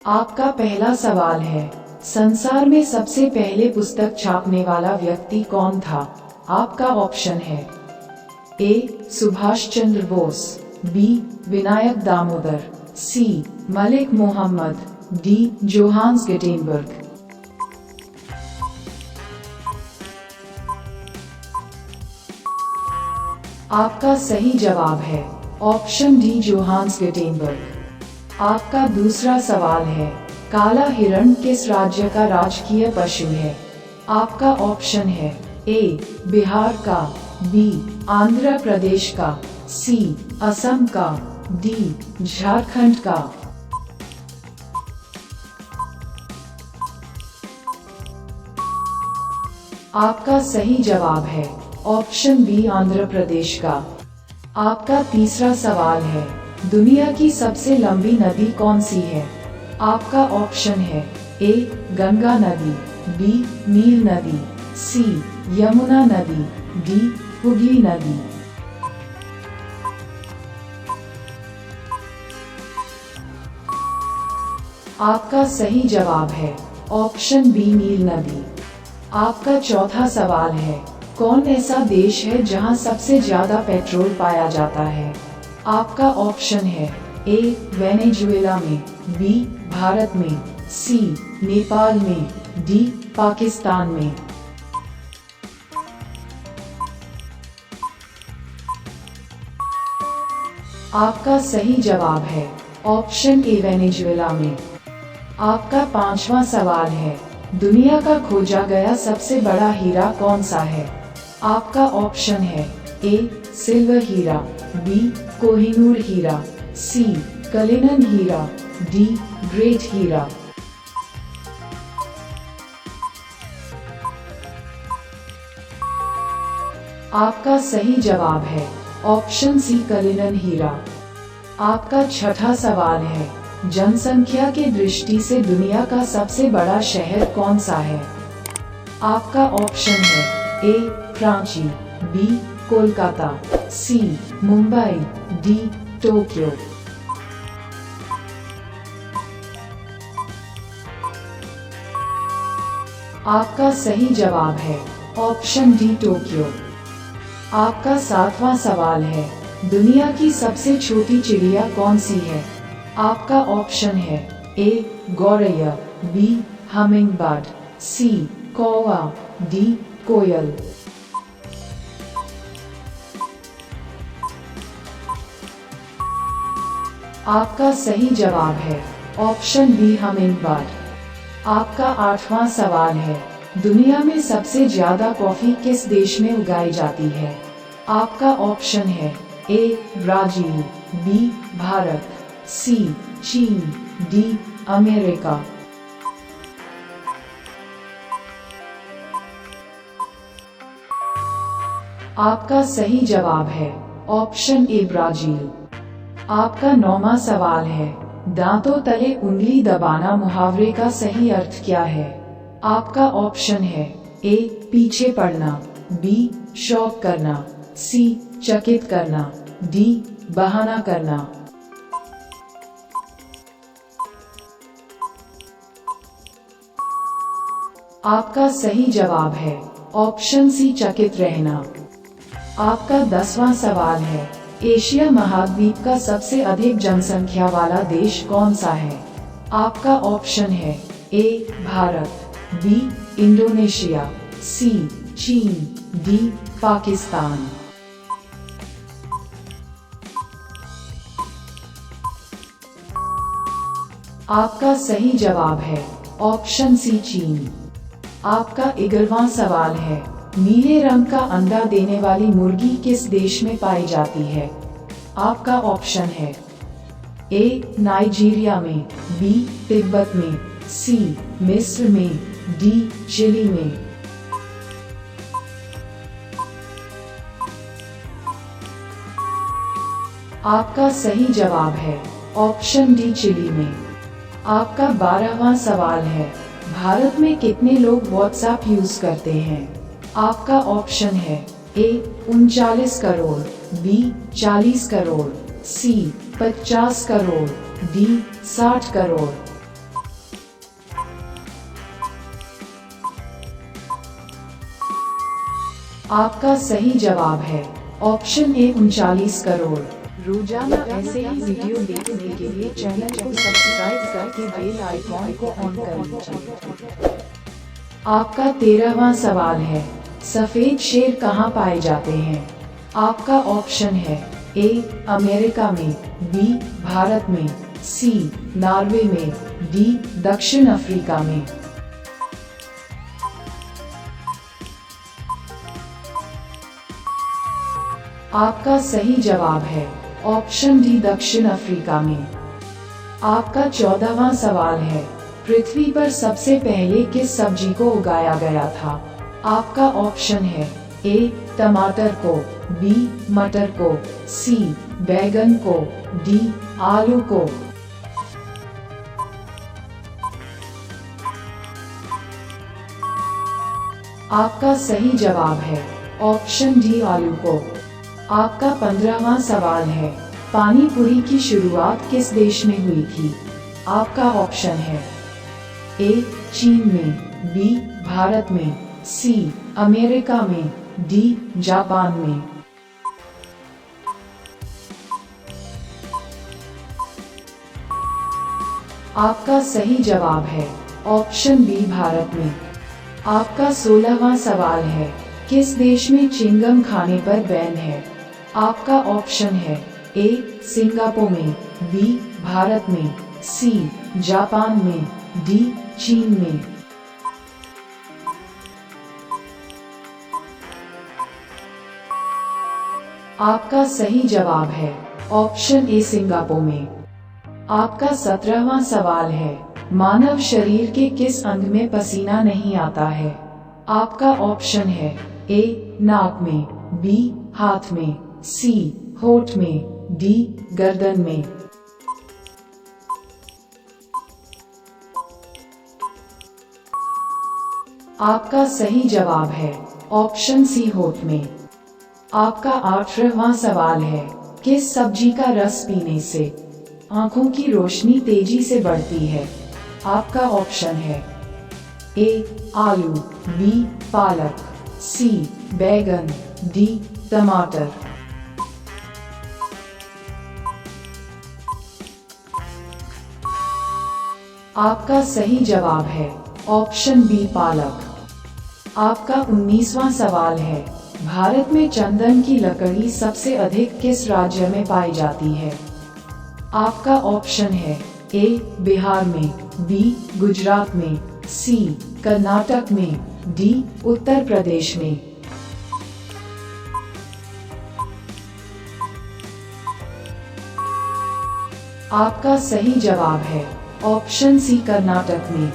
आपका पहला सवाल है, संसार में सबसे पहले पुस्तक छापने वाला व्यक्ति कौन था? आपका ऑप्शन है A. Subhash Chandra Bose, B. Vinayak Damodar, C. Malik Mohammad, D. Johannes Gutenberg. आपका सही जवाब है ऑप्शन डी. Johannes Gutenberg. आपका दूसरा सवाल है, काला हिरण किस राज्य का राजकीय पशु है? आपका ऑप्शन है ए. बिहार का, बी. आंध्र प्रदेश का, सी. असम का, डी. झारखंड का। आपका सही जवाब है ऑप्शन बी. आंध्र प्रदेश का। आपका तीसरा सवाल है, दुनिया की सबसे लंबी नदी कौन सी है? आपका ऑप्शन है ए. गंगा नदी, बी. नील नदी, सी. यमुना नदी, डी. हुगली नदी। आपका सही जवाब है ऑप्शन बी. नील नदी। आपका चौथा सवाल है, कौन ऐसा देश है जहां सबसे ज्यादा पेट्रोल पाया जाता है? आपका ऑप्शन है ए. वेनेजुएला में, बी. भारत में, सी. नेपाल में, डी. पाकिस्तान में। आपका सही जवाब है ऑप्शन ए. वेनेजुएला में। आपका पांचवा सवाल है, दुनिया का खोजा गया सबसे बड़ा हीरा कौन सा है? आपका ऑप्शन है ए. सिल्वर हीरा, बी. कोहिनूर हीरा, सी. कलिनन हीरा, डी. ग्रेट हीरा। आपका सही जवाब है ऑप्शन सी. कलिनन हीरा। आपका छठा सवाल है, जनसंख्या के दृष्टि से दुनिया का सबसे बड़ा शहर कौन सा है? आपका ऑप्शन है ए. रांची, बी. कोलकाता, सी. मुंबई, डी. टोक्यो। आपका सही जवाब है ऑप्शन डी. टोक्यो। आपका सातवां सवाल है, दुनिया की सबसे छोटी चिड़िया कौन सी है? आपका ऑप्शन है ए. गौरैया, बी. हमिंगबर्ड, सी. कौवा, डी. कोयल। आपका सही जवाब है ऑप्शन बी. हमिंगबर्ड। आपका आठवां सवाल है, दुनिया में सबसे ज्यादा कॉफी किस देश में उगाई जाती है? आपका ऑप्शन है A. Brazil, B. Bharat, C. चीन, डी. अमेरिका। आपका सही जवाब है ऑप्शन ए. ब्राजील। आपका नौवां सवाल है, दांतों तले उंगली दबाना मुहावरे का सही अर्थ क्या है? आपका ऑप्शन है ए. पीछे पड़ना, बी. शौक करना, सी. चकित करना, डी. बहाना करना। आपका सही जवाब है ऑप्शन सी. चकित रहना। आपका 10वां सवाल है, एशिया महाद्वीप का सबसे अधिक जनसंख्या वाला देश कौन सा है? आपका ऑप्शन है ए. भारत, बी. इंडोनेशिया, सी. चीन, डी. पाकिस्तान। आपका सही जवाब है ऑप्शन सी. चीन। आपका 11वां सवाल है, नीले रंग का अंडा देने वाली मुर्गी किस देश में पाई जाती है? आपका ऑप्शन है ए. नाइजीरिया में, बी. तिब्बत में, सी. मिस्र में, डी. चिली में। आपका सही जवाब है ऑप्शन डी. चिली में। आपका 12वां सवाल है, भारत में कितने लोग व्हाट्सएप यूज करते हैं? आपका ऑप्शन है ए. 39 करोड़, बी. 40 करोड़, सी. 50 करोड़, डी. 60 करोड़। आपका सही जवाब है ऑप्शन ए 39 करोड़। रोजाना ऐसे ही वीडियो देखने के लिए चैनल को सब्सक्राइब करके बेल आइकॉन को ऑन कर लीजिए। आपका 13वां सवाल है, सफेद शेर कहाँ पाए जाते हैं? आपका ऑप्शन है ए अमेरिका में, बी भारत में, सी नॉर्वे में, डी दक्षिण अफ्रीका में। आपका सही जवाब है ऑप्शन डी दक्षिण अफ्रीका में। आपका 14वां सवाल है, पृथ्वी पर सबसे पहले किस सब्जी को उगाया गया था? आपका ऑप्शन है ए टमाटर को, बी मटर को, सी बैगन को, डी आलू को। आपका सही जवाब है ऑप्शन डी आलू को। आपका 15वां सवाल है, पानी पूरी की शुरुआत किस देश में हुई थी? आपका ऑप्शन है ए चीन में, बी भारत में, सी अमेरिका में, डी जापान में। आपका सही जवाब है ऑप्शन बी भारत में। आपका 16वां सवाल है, किस देश में च्युइंगम खाने पर बैन है? आपका ऑप्शन है ए सिंगापुर में, बी भारत में, सी जापान में, डी चीन में। आपका सही जवाब है ऑप्शन ए सिंगापुर में। आपका 17वां सवाल है, मानव शरीर के किस अंग में पसीना नहीं आता है? आपका ऑप्शन है ए नाक में, बी हाथ में, सी होठ में, डी गर्दन में। आपका सही जवाब है ऑप्शन सी होठ में। आपका 18वां सवाल है, किस सब्जी का रस पीने से आंखों की रोशनी तेजी से बढ़ती है? आपका ऑप्शन है ए आलू, बी पालक, सी बैगन, डी टमाटर। आपका सही जवाब है ऑप्शन बी पालक। आपका 19वां सवाल है, भारत में चंदन की लकड़ी सबसे अधिक किस राज्य में पाई जाती है? आपका ऑप्शन है ए बिहार में, बी गुजरात में, सी कर्नाटक में, डी उत्तर प्रदेश में। आपका सही जवाब है ऑप्शन सी कर्नाटक में।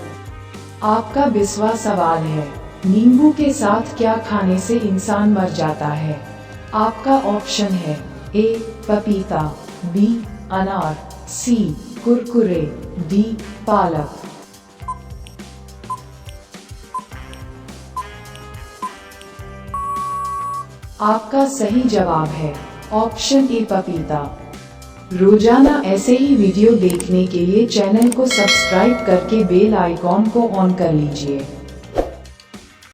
आपका 20वां सवाल है, नींबू के साथ क्या खाने से इंसान मर जाता है? आपका ऑप्शन है ए पपीता, बी अनार, सी कुरकुरे, डी पालक। आपका सही जवाब है ऑप्शन ए पपीता। रोजाना ऐसे ही वीडियो देखने के लिए चैनल को सब्सक्राइब करके बेल आइकॉन को ऑन कर लीजिए।